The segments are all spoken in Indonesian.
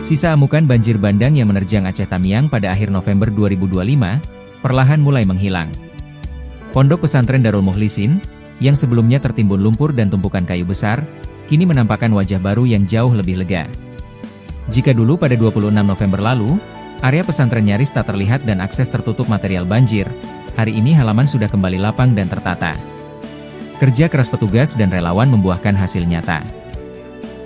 Sisa amukan banjir bandang yang menerjang Aceh Tamiang pada akhir November 2025, perlahan mulai menghilang. Pondok pesantren Darul Mukhlisin, yang sebelumnya tertimbun lumpur dan tumpukan kayu besar, kini menampakkan wajah baru yang jauh lebih lega. Jika dulu pada 26 November lalu, area pesantren nyaris tak terlihat dan akses tertutup material banjir, hari ini halaman sudah kembali lapang dan tertata. Kerja keras petugas dan relawan membuahkan hasil nyata.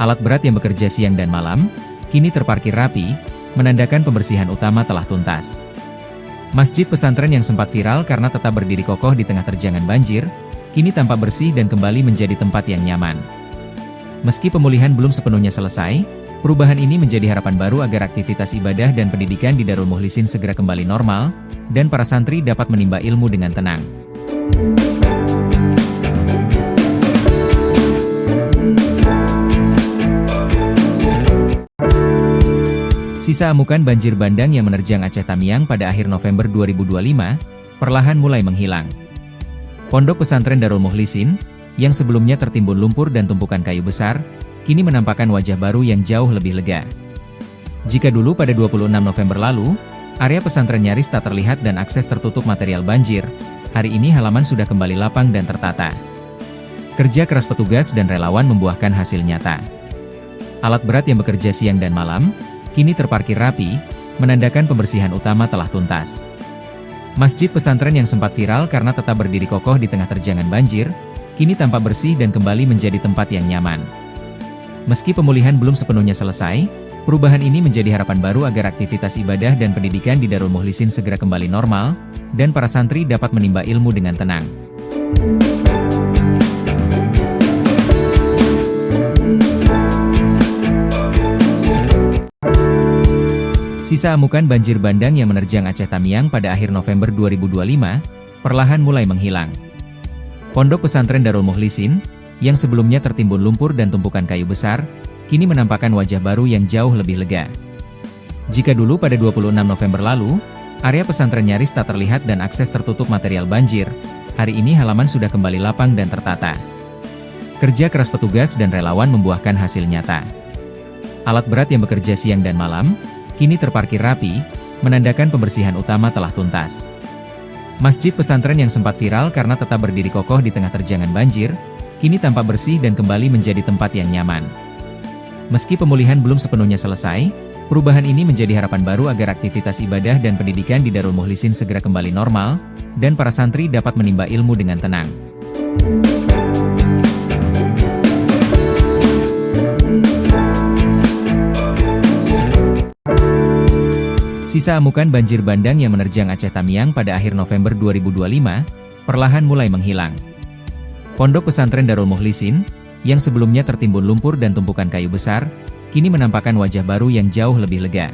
Alat berat yang bekerja siang dan malam, kini terparkir rapi, menandakan pembersihan utama telah tuntas. Masjid pesantren yang sempat viral karena tetap berdiri kokoh di tengah terjangan banjir, kini tampak bersih dan kembali menjadi tempat yang nyaman. Meski pemulihan belum sepenuhnya selesai, perubahan ini menjadi harapan baru agar aktivitas ibadah dan pendidikan di Darul Mukhlisin segera kembali normal, dan para santri dapat menimba ilmu dengan tenang. Sisa amukan banjir bandang yang menerjang Aceh Tamiang pada akhir November 2025, perlahan mulai menghilang. Pondok pesantren Darul Mukhlisin, yang sebelumnya tertimbun lumpur dan tumpukan kayu besar, kini menampakkan wajah baru yang jauh lebih lega. Jika dulu pada 26 November lalu, area pesantren nyaris tak terlihat dan akses tertutup material banjir, hari ini halaman sudah kembali lapang dan tertata. Kerja keras petugas dan relawan membuahkan hasil nyata. Alat berat yang bekerja siang dan malam, kini terparkir rapi, menandakan pembersihan utama telah tuntas. Masjid pesantren yang sempat viral karena tetap berdiri kokoh di tengah terjangan banjir, kini tampak bersih dan kembali menjadi tempat yang nyaman. Meski pemulihan belum sepenuhnya selesai, perubahan ini menjadi harapan baru agar aktivitas ibadah dan pendidikan di Darul Mukhlisin segera kembali normal, dan para santri dapat menimba ilmu dengan tenang. Sisa amukan banjir bandang yang menerjang Aceh Tamiang pada akhir November 2025, perlahan mulai menghilang. Pondok pesantren Darul Mukhlisin, yang sebelumnya tertimbun lumpur dan tumpukan kayu besar, kini menampakkan wajah baru yang jauh lebih lega. Jika dulu pada 26 November lalu, area pesantren nyaris tak terlihat dan akses tertutup material banjir, hari ini halaman sudah kembali lapang dan tertata. Kerja keras petugas dan relawan membuahkan hasil nyata. Alat berat yang bekerja siang dan malam, kini terparkir rapi, menandakan pembersihan utama telah tuntas. Masjid pesantren yang sempat viral karena tetap berdiri kokoh di tengah terjangan banjir, kini tampak bersih dan kembali menjadi tempat yang nyaman. Meski pemulihan belum sepenuhnya selesai, perubahan ini menjadi harapan baru agar aktivitas ibadah dan pendidikan di Darul Mukhlisin segera kembali normal, dan para santri dapat menimba ilmu dengan tenang. Sisa amukan banjir bandang yang menerjang Aceh Tamiang pada akhir November 2025, perlahan mulai menghilang. Pondok pesantren Darul Mukhlisin, yang sebelumnya tertimbun lumpur dan tumpukan kayu besar, kini menampakkan wajah baru yang jauh lebih lega.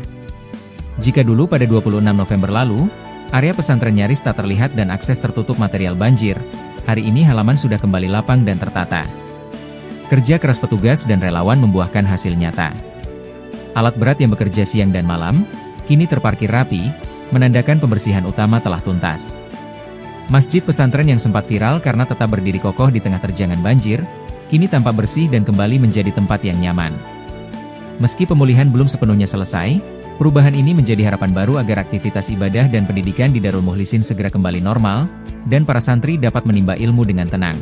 Jika dulu pada 26 November lalu, area pesantren nyaris tak terlihat dan akses tertutup material banjir, hari ini halaman sudah kembali lapang dan tertata. Kerja keras petugas dan relawan membuahkan hasil nyata. Alat berat yang bekerja siang dan malam, kini terparkir rapi, menandakan pembersihan utama telah tuntas. Masjid pesantren yang sempat viral karena tetap berdiri kokoh di tengah terjangan banjir, kini tampak bersih dan kembali menjadi tempat yang nyaman. Meski pemulihan belum sepenuhnya selesai, perubahan ini menjadi harapan baru agar aktivitas ibadah dan pendidikan di Darul Mukhlisin segera kembali normal, dan para santri dapat menimba ilmu dengan tenang.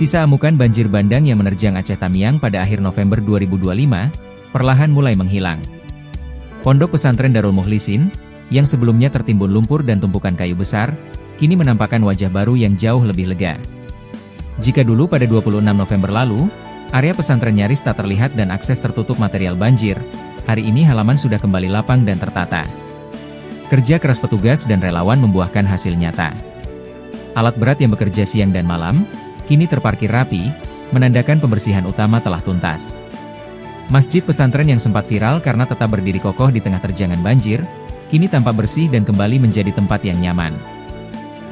Sisa amukan banjir bandang yang menerjang Aceh Tamiang pada akhir November 2025, perlahan mulai menghilang. Pondok pesantren Darul Mukhlisin, yang sebelumnya tertimbun lumpur dan tumpukan kayu besar, kini menampakkan wajah baru yang jauh lebih lega. Jika dulu pada 26 November lalu, area pesantren nyaris tak terlihat dan akses tertutup material banjir, hari ini halaman sudah kembali lapang dan tertata. Kerja keras petugas dan relawan membuahkan hasil nyata. Alat berat yang bekerja siang dan malam, kini terparkir rapi, menandakan pembersihan utama telah tuntas. Masjid pesantren yang sempat viral karena tetap berdiri kokoh di tengah terjangan banjir, kini tampak bersih dan kembali menjadi tempat yang nyaman.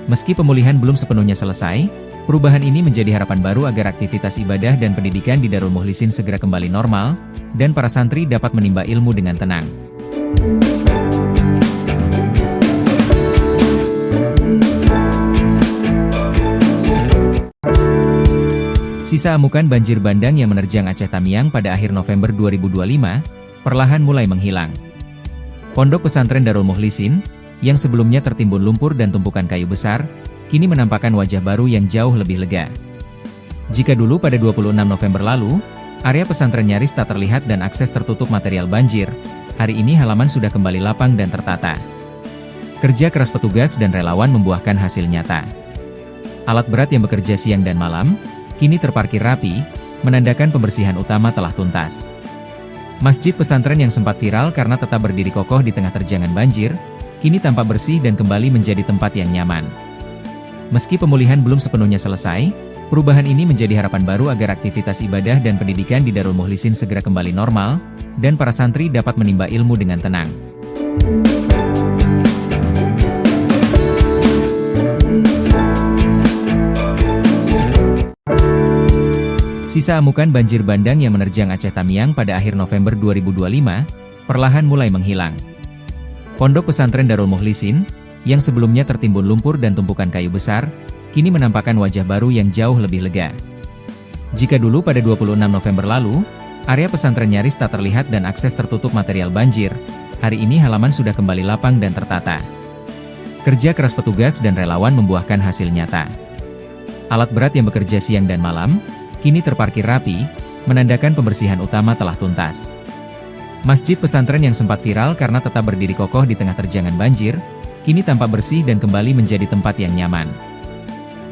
Meski pemulihan belum sepenuhnya selesai, perubahan ini menjadi harapan baru agar aktivitas ibadah dan pendidikan di Darul Mukhlisin segera kembali normal, dan para santri dapat menimba ilmu dengan tenang. Sisa amukan banjir bandang yang menerjang Aceh Tamiang pada akhir November 2025, perlahan mulai menghilang. Pondok pesantren Darul Mukhlisin, yang sebelumnya tertimbun lumpur dan tumpukan kayu besar, kini menampakkan wajah baru yang jauh lebih lega. Jika dulu pada 26 November lalu, area pesantren nyaris tak terlihat dan akses tertutup material banjir, hari ini halaman sudah kembali lapang dan tertata. Kerja keras petugas dan relawan membuahkan hasil nyata. Alat berat yang bekerja siang dan malam, kini terparkir rapi, menandakan pembersihan utama telah tuntas. Masjid pesantren yang sempat viral karena tetap berdiri kokoh di tengah terjangan banjir, kini tampak bersih dan kembali menjadi tempat yang nyaman. Meski pemulihan belum sepenuhnya selesai, perubahan ini menjadi harapan baru agar aktivitas ibadah dan pendidikan di Darul Mukhlisin segera kembali normal, dan para santri dapat menimba ilmu dengan tenang. Sisa amukan banjir bandang yang menerjang Aceh Tamiang pada akhir November 2025, perlahan mulai menghilang. Pondok pesantren Darul Mukhlisin, yang sebelumnya tertimbun lumpur dan tumpukan kayu besar, kini menampakkan wajah baru yang jauh lebih lega. Jika dulu pada 26 November lalu, area pesantren nyaris tak terlihat dan akses tertutup material banjir, hari ini halaman sudah kembali lapang dan tertata. Kerja keras petugas dan relawan membuahkan hasil nyata. Alat berat yang bekerja siang dan malam, kini terparkir rapi, menandakan pembersihan utama telah tuntas. Masjid pesantren yang sempat viral karena tetap berdiri kokoh di tengah terjangan banjir, kini tampak bersih dan kembali menjadi tempat yang nyaman.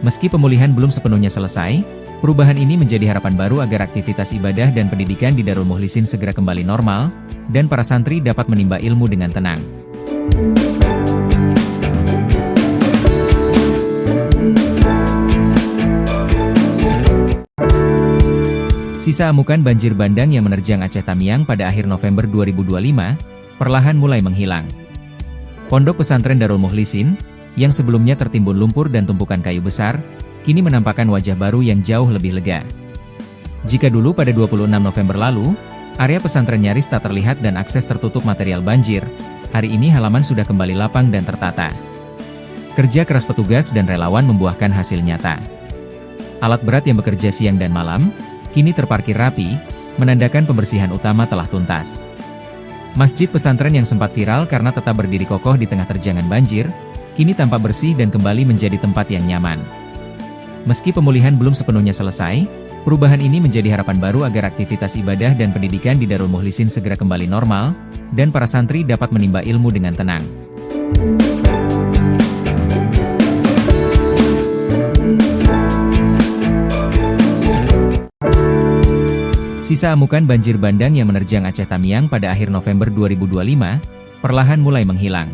Meski pemulihan belum sepenuhnya selesai, perubahan ini menjadi harapan baru agar aktivitas ibadah dan pendidikan di Darul Mukhlisin segera kembali normal, dan para santri dapat menimba ilmu dengan tenang. Sisa amukan banjir bandang yang menerjang Aceh Tamiang pada akhir November 2025, perlahan mulai menghilang. Pondok pesantren Darul Mukhlisin, yang sebelumnya tertimbun lumpur dan tumpukan kayu besar, kini menampakkan wajah baru yang jauh lebih lega. Jika dulu pada 26 November lalu, area pesantren nyaris tak terlihat dan akses tertutup material banjir, hari ini halaman sudah kembali lapang dan tertata. Kerja keras petugas dan relawan membuahkan hasil nyata. Alat berat yang bekerja siang dan malam, kini terparkir rapi, menandakan pembersihan utama telah tuntas. Masjid pesantren yang sempat viral karena tetap berdiri kokoh di tengah terjangan banjir, kini tampak bersih dan kembali menjadi tempat yang nyaman. Meski pemulihan belum sepenuhnya selesai, perubahan ini menjadi harapan baru agar aktivitas ibadah dan pendidikan di Darul Mukhlisin segera kembali normal, dan para santri dapat menimba ilmu dengan tenang. Sisa amukan banjir bandang yang menerjang Aceh Tamiang pada akhir November 2025, perlahan mulai menghilang.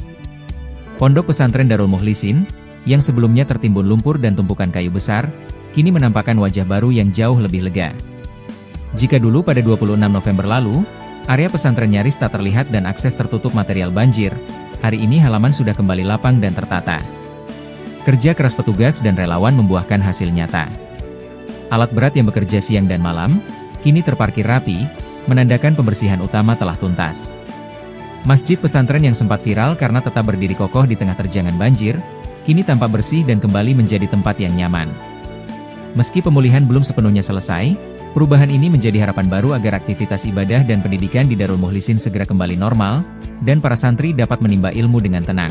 Pondok pesantren Darul Mukhlisin, yang sebelumnya tertimbun lumpur dan tumpukan kayu besar, kini menampakkan wajah baru yang jauh lebih lega. Jika dulu pada 26 November lalu, area pesantren nyaris tak terlihat dan akses tertutup material banjir, hari ini halaman sudah kembali lapang dan tertata. Kerja keras petugas dan relawan membuahkan hasil nyata. Alat berat yang bekerja siang dan malam, kini terparkir rapi, menandakan pembersihan utama telah tuntas. Masjid pesantren yang sempat viral karena tetap berdiri kokoh di tengah terjangan banjir, kini tampak bersih dan kembali menjadi tempat yang nyaman. Meski pemulihan belum sepenuhnya selesai, perubahan ini menjadi harapan baru agar aktivitas ibadah dan pendidikan di Darul Mukhlisin segera kembali normal, dan para santri dapat menimba ilmu dengan tenang.